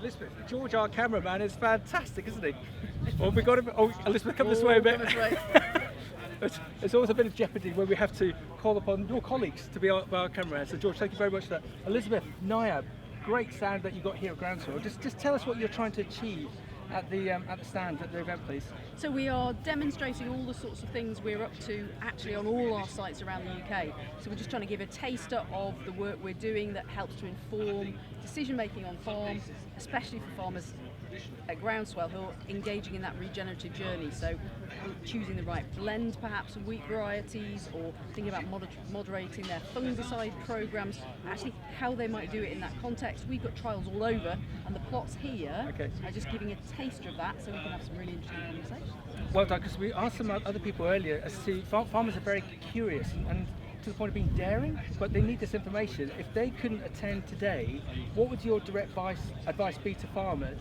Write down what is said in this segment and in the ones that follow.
Elizabeth, George, our cameraman, is fantastic, isn't he? Well, we've got to. Oh, Elizabeth, come this way a bit. It's always a bit of jeopardy when we have to call upon your colleagues to be our cameraman. So, George, thank you very much for that. Elizabeth, NIAB, great stand that you got here at Groundswell. Just tell us what you're trying to achieve at the stand at the event, please. So we are demonstrating all the sorts of things we're up to actually on all our sites around the UK. So we're just trying to give a taster of the work we're doing that helps to inform decision making on farm, especially for farmers at Groundswell who are engaging in that regenerative journey. So choosing the right blend perhaps of wheat varieties, or thinking about moderating their fungicide programs, actually how they might do it in that context. We've got trials all over, and the plots here are just giving a taster of that so we can have some really interesting conversations. Well done, because we asked some other people earlier as to farmers are very curious and to the point of being daring, but they need this information. If they couldn't attend today, what would your direct advice be to farmers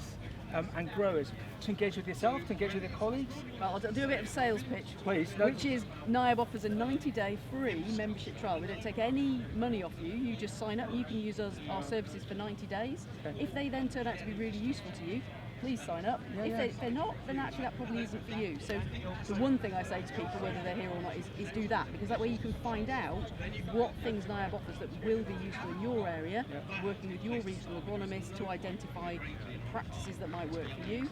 and growers to engage with yourself, to engage with your colleagues? Well, I'll do a bit of a sales pitch, please. Which is NIAB offers a 90-day free membership trial. We don't take any money off you. You just sign up. You can use our services for 90 days. Okay. If they then turn out to be really useful to you, please sign up. If they're not, then actually that probably isn't for you. So the one thing I say to people, whether they're here or not, is do that, because that way you can find out what things NIAB offers that will be useful in your area, working with your regional agronomist to identify practices that might work for you.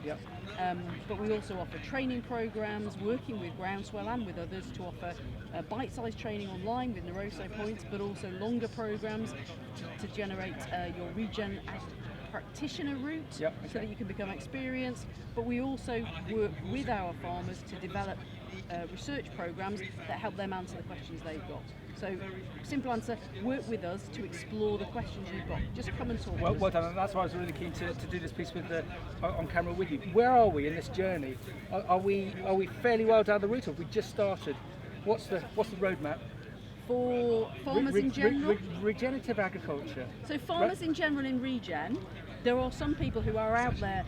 But we also offer training programs, working with Groundswell and with others to offer bite-sized training online with Neroso points, but also longer programs to generate your regen practitioner route so that you can become experienced. But we also work with our farmers to develop research programs that help them answer the questions they've got. So, simple answer, work with us to explore the questions you've got. Just come and talk to us. Well done, and that's why I was really keen to do this piece with on camera with you. Where are we in this journey? Are we fairly well down the route, or have we just started? What's the roadmap? For farmers in general? Regenerative agriculture. So farmers in general in regen, there are some people who are out there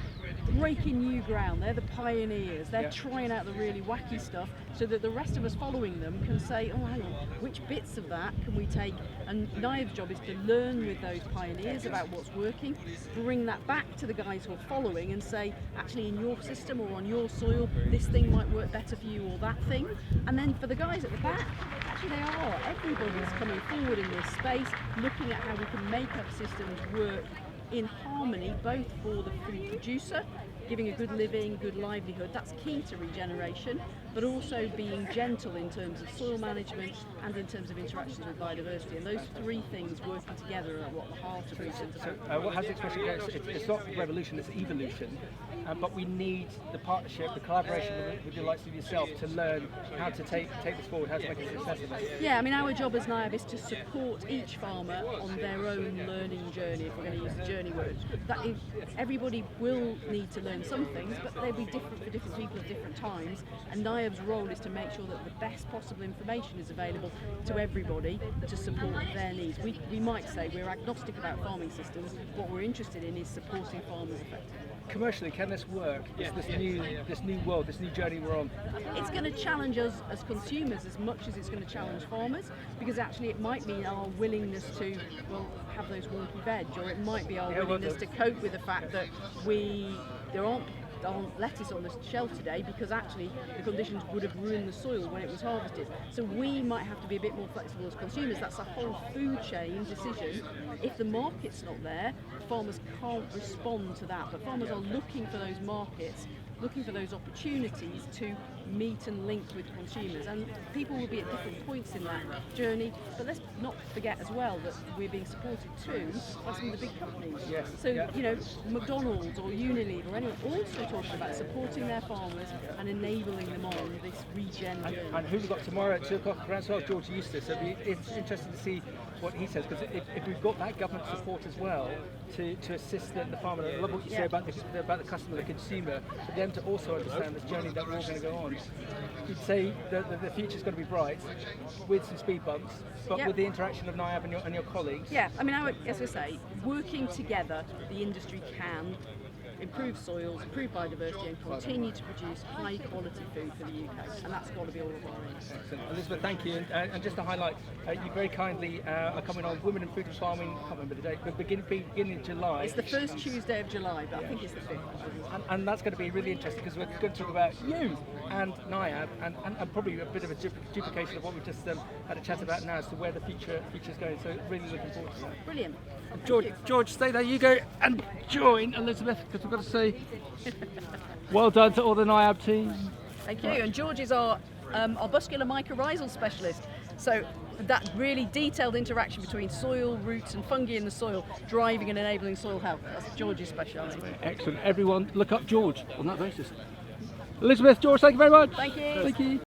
breaking new ground. They're the pioneers. They're trying out the really wacky stuff so that the rest of us following them can say, oh, hang on, which bits of that can we take? And NIAB's job is to learn with those pioneers about what's working, bring that back to the guys who are following and say, actually in your system or on your soil, this thing might work better for you or that thing. And then for the guys at the back, actually they are. Everybody's coming forward in this space, looking at how we can make up systems work in harmony, both for the food producer, giving a good living, good livelihood, that's key to regeneration, but also being gentle in terms of soil management and in terms of interactions with biodiversity. And those three things working together are what the heart of regenerative. So what has the expression? It's not revolution, it's evolution. But we need the partnership, the collaboration with the likes of yourself to learn how to take this forward, how to make a success of it. Yeah, I mean, our job as NIAB is to support each farmer on their own learning journey, if we're going to use the journey word. That is, everybody will need to learn some things, but they'll be different for different people at different times. And NIAB's role is to make sure that the best possible information is available to everybody to support their needs. We might say we're agnostic about farming systems. What we're interested in is supporting farmers effectively. Commercially, can this work? This new world, this new journey we're on? It's going to challenge us as consumers as much as it's going to challenge farmers, because actually it might mean our willingness to have those wonky veg, or it might be our willingness to cope with the fact that there aren't lettuce on the shelf today because actually the conditions would have ruined the soil when it was harvested. So we might have to be a bit more flexible as consumers. That's a whole food chain decision. If the market's not there, farmers can't respond to that. But farmers are looking for those markets, looking for those opportunities to meet and link with consumers, and people will be at different points in that journey. But let's not forget as well that we're being supported too by some of the big companies. So you know, McDonald's or Unilever or anyone also talking about supporting their farmers and enabling them on this regen journey. And who we've got tomorrow at 2 o'clock at Groundswell? George Eustace. So it's interesting to see what he says, because if we've got that government support as well to assist the farmer, I love what you say about the customer, the consumer, for them to also understand this journey that we're all going to go on. You'd say that the future's going to be bright with some speed bumps, but with the interaction of NIAB and your colleagues. Yeah, I mean, as I say, working together, the industry can improve soils, improve biodiversity, and continue to produce high quality food for the UK. And that's got to be all of our aim. Excellent. Elizabeth, thank you. And just to highlight, you very kindly are coming on Women in Food and Farming, I can't remember the date, but beginning of July. It's the first Tuesday of July, but I think it's the 5th. And that's going to be really interesting because we're going to talk about you and NIAB and probably a bit of a duplication of what we've just had a chat about now as to where the future's going. So really looking forward to that. Brilliant. George, stay there. You go and join Elizabeth because we've got to say well done to all the NIAB team. Thank you. And George is our buscular mycorrhizal specialist. So that really detailed interaction between soil, roots and fungi in the soil, driving and enabling soil health. That's George's speciality. Excellent. Everyone look up George on that basis. Elizabeth, George, thank you very much. Thank you. Thank you.